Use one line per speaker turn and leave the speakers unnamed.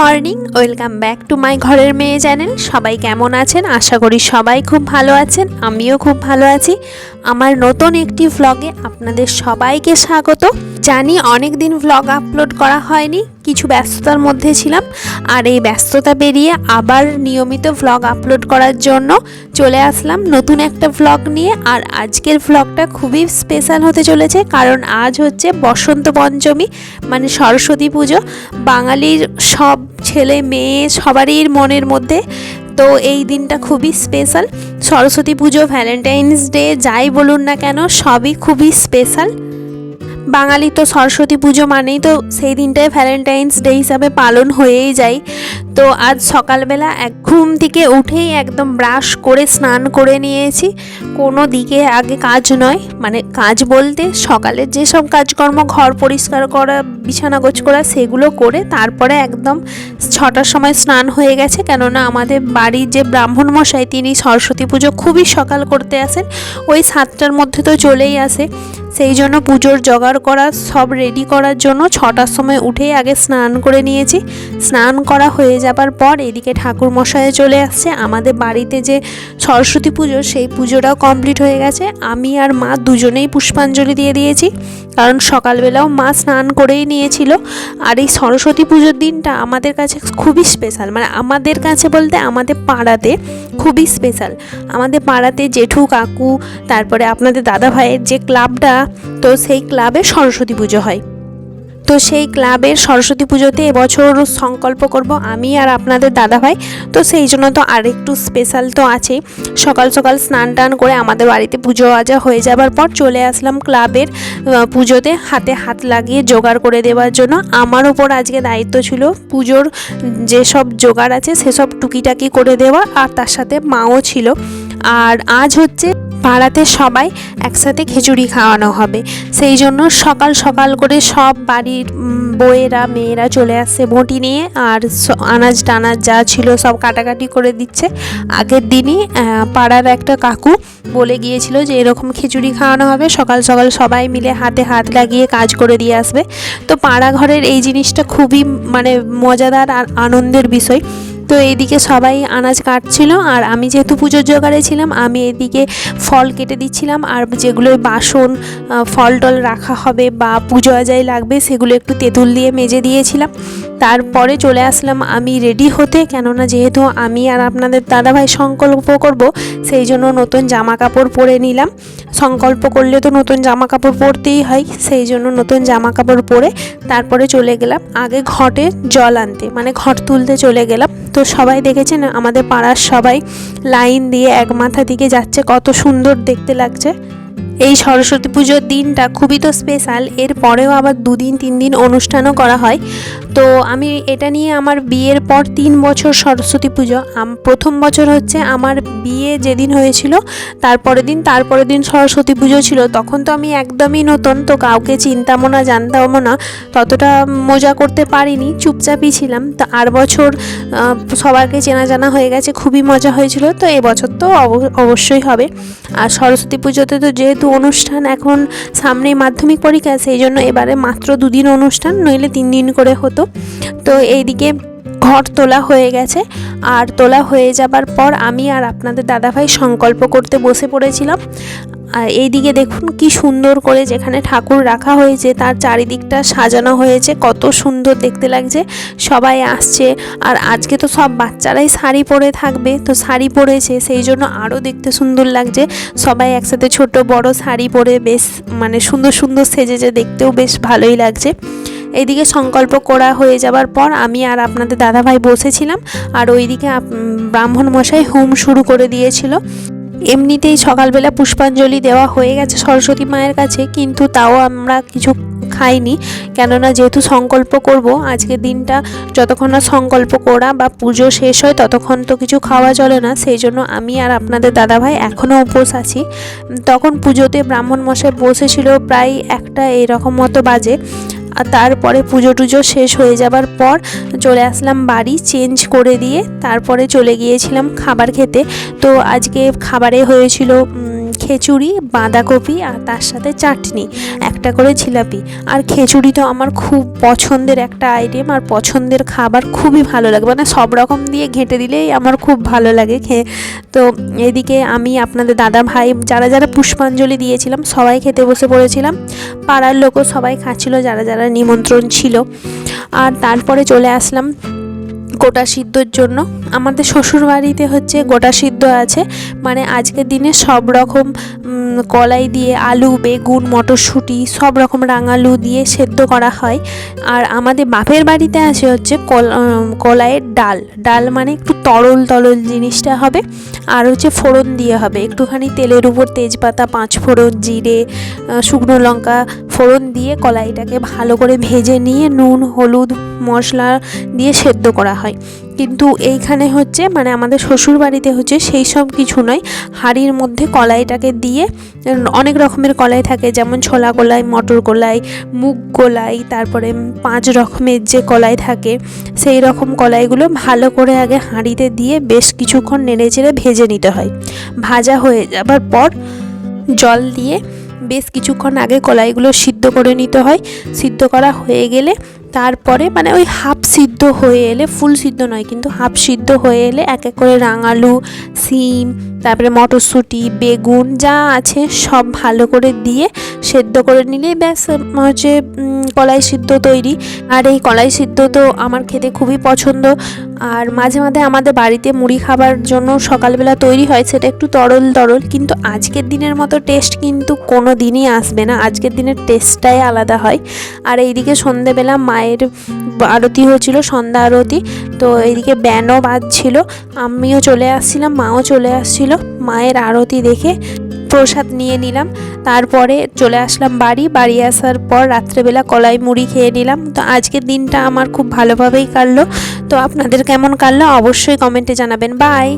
Morning, welcome back to my ঘরের মেয়ে channel. সবাই কেমন আছেন? আশা করি সবাই খুব ভালো আছেন। আমিও খুব ভালো আছি। আমার নতুন একটি ভ্লগে আপনাদের সবাইকে স্বাগত। জানি অনেক দিন ভ্লগ আপলোড করা হয়নি, কিছু ব্যস্ততার মধ্যে ছিলাম। আর এই ব্যস্ততা পেরিয়ে আবার নিয়মিত ভ্লগ আপলোড করার জন্য চলে আসলাম নতুন একটা ভ্লগ নিয়ে। আর আজকের ভ্লগটা খুবই স্পেশাল হতে চলেছে, কারণ আজ হচ্ছে বসন্ত পঞ্চমী, মানে সরস্বতী পুজো। বাঙালির সব ছেলে মেয়ে সবারই মনের মধ্যে তো এই দিনটা খুবই স্পেশাল। সরস্বতী পুজো, ভ্যালেন্টাইন্স ডে, যাই বলুন না কেন সবই খুবই স্পেশাল। বাঙালি তো সরস্বতী পুজো মানেই তো সেই দিনটায় ভ্যালেন্টাইন্স ডে হিসাবে পালন হয়েই যায়। তো আজ সকালবেলা ঘুম থেকে উঠেই একদম ব্রাশ করে স্নান করে নিয়েছি। কোনো দিকে আগে কাজ নয়, মানে কাজ বলতে সকালের যেসব কাজকর্ম, ঘর পরিষ্কার করা, বিছানা গোছ করা, সেগুলো করে তারপরে একদম 6টার সময় স্নান হয়ে গেছে। কেননা আমাদের বাড়ির যে ব্রাহ্মণ মশাই, তিনি সরস্বতী পুজো খুবই সকাল করতে আসেন, ওই 7টার মধ্যে তো চলেই আসে। সেই জন্য পুজোর জোগাড় করা সব রেডি করার জন্য 6টার সময় উঠেই আগে স্নান করে নিয়েছি। স্নান করা হয়ে যাবার পর এদিকে ঠাকুর মশাই চলে আসছে। আমাদের বাড়িতে যে সরস্বতী পুজো, সেই পুজোটাও কমপ্লিট হয়ে গেছে। আমি আর মা দুজনেই পুষ্পাঞ্জলি দিয়ে দিয়েছি, কারণ সকালবেলাও মা স্নান করেই নিয়েছিল। আর এই সরস্বতী পুজোর দিনটা আমাদের কাছে খুবই স্পেশাল, মানে আমাদের কাছে বলতে আমাদের পাড়াতে খুবই স্পেশাল। আমাদের পাড়াতে জেঠু কাকু, তারপরে আপনাদের দাদা ভাইয়ের যে ক্লাবটা, তো সেই ক্লাবে সরস্বতী পুজো হয়। তো সেই ক্লাবের সরস্বতী পুজোতে এবছর সংকল্প করব আমি আর আপনাদের দাদাভাই। তো সেই জন্য তো আরেকটু স্পেশাল তো আছেই। সকাল সকাল স্নান টান করে আমাদের বাড়িতে পুজো আজা হয়ে যাবার পর চলে আসলাম ক্লাবের পুজোতে হাতে হাত লাগিয়ে জোগাড় করে দেওয়ার জন্য। আমার ওপর আজকে দায়িত্ব ছিল পুজোর যেসব জোগাড় আছে সেসব টুকিটাকি করে দেওয়া, আর তার সাথে মাও ছিল। আর আজ হচ্ছে পাড়াতে সবাই একসাথে খিচুড়ি খাওয়ানো হবে, সেই জন্য সকাল সকাল করে সব বাড়ির বউয়েরা মেয়েরা চলে আসছে বঁটি নিয়ে, আর আনাজ টানাজ যা ছিল সব কাটাকাটি করে দিচ্ছে। আগের দিনই পাড়ার একটা কাকু বলে গিয়েছিল যে এরকম খিচুড়ি খাওয়ানো হবে, সকাল সকাল সবাই মিলে হাতে হাত লাগিয়ে কাজ করে দিয়ে আসবে। তো পাড়া ঘরের এই জিনিসটা খুবই মানে মজাদার আর আনন্দের বিষয়। তো এইদিকে সবাই আনাজ কাটছিল, আর আমি যেহেতু পুজোর জোগাড়ে ছিলাম, আমি এদিকে ফল কেটে দিচ্ছিলাম। আর যেগুলো বাসন ফল টল রাখা হবে বা পুজো আজায় লাগবে, সেগুলো একটু তেঁতুল দিয়ে মেজে দিয়েছিলাম। তারপরে চলে আসলাম আমি রেডি হতে, কেননা যেহেতু আমি আর আপনাদের দাদাভাই সংকল্প করব, সেই জন্য নতুন জামা কাপড় পরে নিলাম। সংকল্প করলে তো নতুন জামা কাপড় পরতেই হয়, সেই জন্য নতুন জামা কাপড় পরে তারপরে চলে গেলাম আগে ঘটে জল আনতে, মানে ঘট তুলতে চলে গেলাম। তো সবাই দেখেছেন আমাদের পাড়ার সবাই লাইন দিয়ে এক মাথা দিকে যাচ্ছে, কত সুন্দর দেখতে লাগছে। এই সরস্বতী পুজোর দিনটা খুবই তো স্পেশাল। এর পরেও আবার 2-3 দিন অনুষ্ঠানও করা হয়। তো আমি এটা নিয়ে আমার বিয়ের পর 3 বছর সরস্বতী পুজো। প্রথম বছর হচ্ছে আমার বিয়ে যেদিন হয়েছিল তারপরের দিন সরস্বতী পুজো ছিল। তখন তো আমি একদমই নতুন, তো কাউকে চিনতামও না, জানতামও না, ততটা মজা করতে পারিনি, চুপচাপই ছিলাম। তো আর বছর সবাইকে চেনা জানা হয়ে গেছে, খুবই মজা হয়েছিল। তো এবছর তো অবশ্যই হবে। আর সরস্বতী পুজোতে তো যেহেতু অনুষ্ঠান, এখন সামনেই মাধ্যমিক পরীক্ষা, সেই জন্য এবারে মাত্র 2 দিন অনুষ্ঠান, নইলে 3 দিন করে হতো। তো এইদিকে ঘট তোলা হয়ে গেছে, আর তোলা হয়ে যাবার পর আমি আর আপনাদের দাদাভাই সংকল্প করতে বসে পড়েছিলাম। আর এইদিকে দেখুন কি সুন্দর করে যেখানে ঠাকুর রাখা হয়েছে তার চারিদিকটা সাজানো হয়েছে, কত সুন্দর দেখতে লাগছে। সবাই আসছে, আর আজকে তো সব বাচ্চারাই শাড়ি পরে থাকবে, তো শাড়ি পরেছে, সেই জন্য আরও দেখতে সুন্দর লাগছে। সবাই একসাথে ছোট বড় শাড়ি পরে বেশ মানে সুন্দর সুন্দর সেজেছে, দেখতেও বেশ ভালোই লাগছে। এইদিকে সংকল্প করা হয়ে যাবার পর আমি আর আপনাদের দাদাভাই বসেছিলাম, আর ওইদিকে ব্রাহ্মণ মশাই হোম শুরু করে দিয়েছিল। এমনিতেই সকালবেলা পুষ্পাঞ্জলি দেওয়া হয়ে গেছে সরস্বতী মায়ের কাছে, কিন্তু তাও আমরা কিছু খাইনি, কেননা যেহেতু সংকল্প করব আজকের দিনটা, যতক্ষণ না সংকল্প করা বা পুজো শেষ হয় ততক্ষণ তো কিছু খাওয়া চলে না। সেই জন্য আমি আর আপনাদের দাদাভাই এখনও উপোস আছি। তখন পুজোতে ব্রাহ্মণ মশাই বসেছিল প্রায় 1টা এরকম মতো বাজে। আর তারপরে পুজো টুজো শেষ হয়ে যাবার পর চলে আসলাম বাড়ি, চেঞ্জ করে দিয়ে তারপরে চলে গিয়েছিলাম খাবার খেতে। তো আজকে খাবারে হয়েছিল খিচুড়ি, বাঁধাকপি আর তার সাথে চাটনি, একটা করে জিলাপি। আর খিচুড়ি তো আমার খুব পছন্দের একটা আইটেম আর পছন্দের খাবার, খুবই ভালো লাগে, মানে সব রকম দিয়ে ঘেঁটে দিলেই আমার খুব ভালো লাগে খেয়ে। তো এদিকে আমি, আপনাদের দাদা ভাই, যারা যারা পুষ্পাঞ্জলি দিয়েছিলাম সবাই খেতে বসে পড়েছিলাম। পাড়ার লোকও সবাই খাচ্ছিল যারা যারা নিমন্ত্রণ ছিল। আর তারপরে চলে আসলাম গোটা সিদ্ধর জন্য। আমাদের শ্বশুর বাড়িতে হচ্ছে গোটা সিদ্ধ আছে, মানে আজকের দিনে সব রকম কলাই দিয়ে আলু, বেগুন, মটরশুঁটি সব রকম রাঙালু দিয়ে সেদ্ধ করা হয়। আর আমাদের বাপের বাড়িতে আছে হচ্ছে কলাইয়ের ডাল। ডাল মানে একটু তরল তরল জিনিসটা হবে, আর হচ্ছে ফোড়ন দিয়ে হবে একটুখানি তেলের উপর তেজপাতা, পাঁচ ফোড়ন, জিরে, শুকনো লঙ্কা ফোড়ন দিয়ে কলাইটাকে ভালো করে ভেজে নিয়ে নুন, হলুদ, মশলা দিয়ে সেদ্ধ করা হয়। কিন্তু এইখানে হচ্ছে, মানে আমাদের শ্বশুর বাড়িতে হচ্ছে সেই সব কিছু নয়, হাঁড়ির মধ্যে কলাইটাকে দিয়ে, অনেক রকমের কলাই থাকে, যেমন ছোলা কলাই, মটর কলাই, মুগ কলাই, তারপরে 5 রকমের যে কলাই থাকে, সেই রকম কলাইগুলো ভালো করে আগে হাঁড়িতে দিয়ে বেশ কিছুক্ষণ নেড়েচেড়ে ভেজে নিতে হয়। ভাজা হয়ে যাবার পর জল দিয়ে বেশ কিছুক্ষণ আগে কলাইগুলো সিদ্ধ করে নিতে হয়। সিদ্ধ করা হয়ে গেলে তারপরে, মানে ওই হাফ সিদ্ধ হয়ে এলে, ফুল সিদ্ধ নয় কিন্তু হাফ সিদ্ধ হয়ে এলে, এক এক করে রাঙালু, সিম, তারপরে মটরশুঁটি, বেগুন যা আছে সব ভালো করে দিয়ে সেদ্ধ করে নিলেই ব্যাস হচ্ছে কলাই সিদ্ধ তৈরি। আর এই কলাই সিদ্ধ তো আমার খেতে খুবই পছন্দ। আর মাঝে মাঝে আমাদের বাড়িতে মুড়ি খাবার জন্য সকালবেলা তৈরি হয়, সেটা একটু তরল তরল, কিন্তু আজকের দিনের মতো টেস্ট কিন্তু কোনো দিনই আসবে না। আজকের দিনের টেস্টটাই আলাদা হয়। আর এইদিকে সন্ধেবেলা মায়ের আরতি হয়েছিল, সন্ধ্যা আরতি। তো এইদিকে ব্যানও বাজছিল, আমিও চলে আসছিলাম, মাও চলে আসছিল। মায়ের আরতি দেখে প্রসাদ নিয়ে নিলাম, তারপরে চলে আসলাম বাড়ি আসার পর রাত্রেবেলা কলাই মুড়ি খেয়ে নিলাম। তো আজকের দিনটা আমার খুব ভালোভাবেই কাটলো। তো আপনাদের কেমন কাটলো অবশ্যই কমেন্টে জানাবেন। বাই।